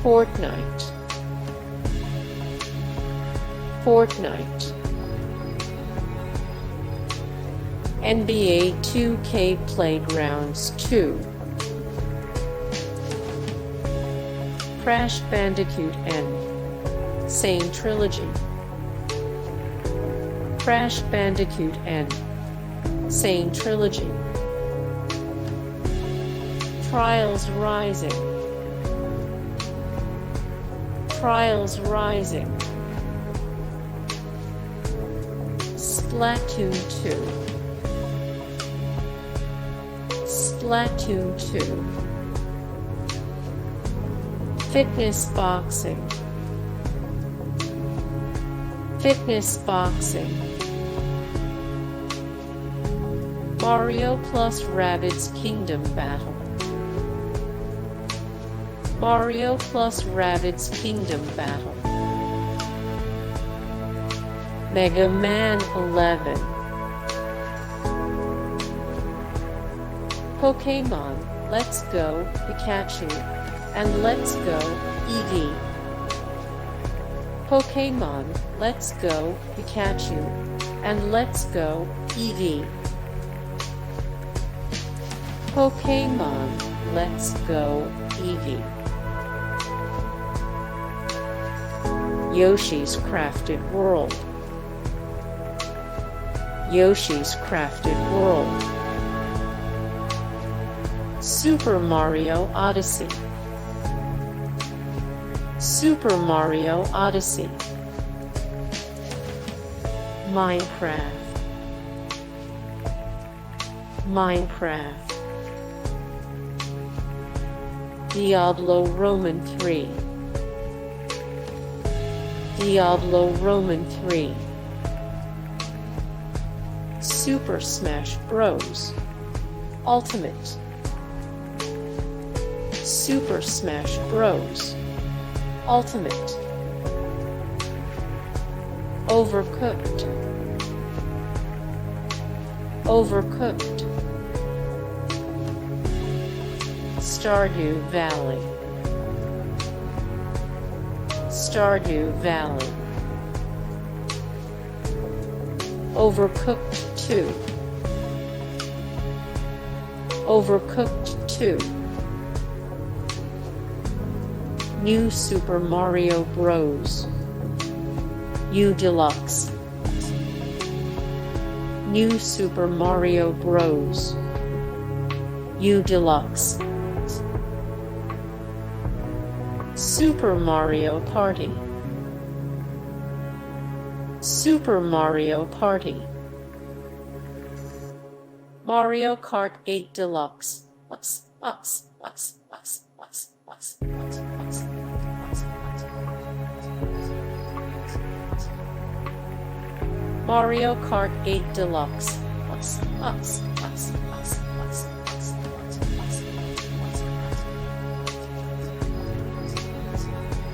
Fortnite, Fortnite, NBA 2K Playgrounds 2, Crash Bandicoot N, Sane Trilogy, Crash Bandicoot N, Sane Trilogy, Trials Rising, Trials Rising, Splatoon 2, Splatoon 2, Fitness Boxing, Fitness Boxing, Mario plus Rabbids Kingdom Battle, Mario plus Rabbids Kingdom Battle, Mega Man 11, Pokmon, Let's Go, Pikachu, and Let's Go, Eevee. Pokmon, Let's Go, Pikachu, and Let's Go, Eevee. Pokmon, Let's Go, Eevee. Yoshi's Crafted World, Yoshi's Crafted World, Super Mario Odyssey, Super Mario Odyssey, Minecraft, Minecraft, Diablo Roman 3, Diablo Roman 3, Super Smash Bros. Ultimate, Super Smash Bros. Ultimate, Overcooked, Overcooked, Stardew Valley, Stardew Valley, Overcooked 2, Overcooked 2, New Super Mario Bros. Deluxe, New Super Mario Bros. Deluxe, Super Mario Party, Super Mario Party, Mario Kart 8 Deluxe, Mario Kart 8 Deluxe.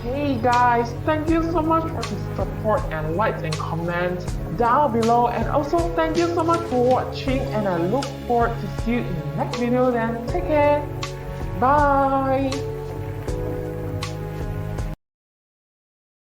Hey guys, thank you so much for the support and likes and comments down below, and also thank you so much for watching, and I look forward to see you in the next video. Then take care, bye.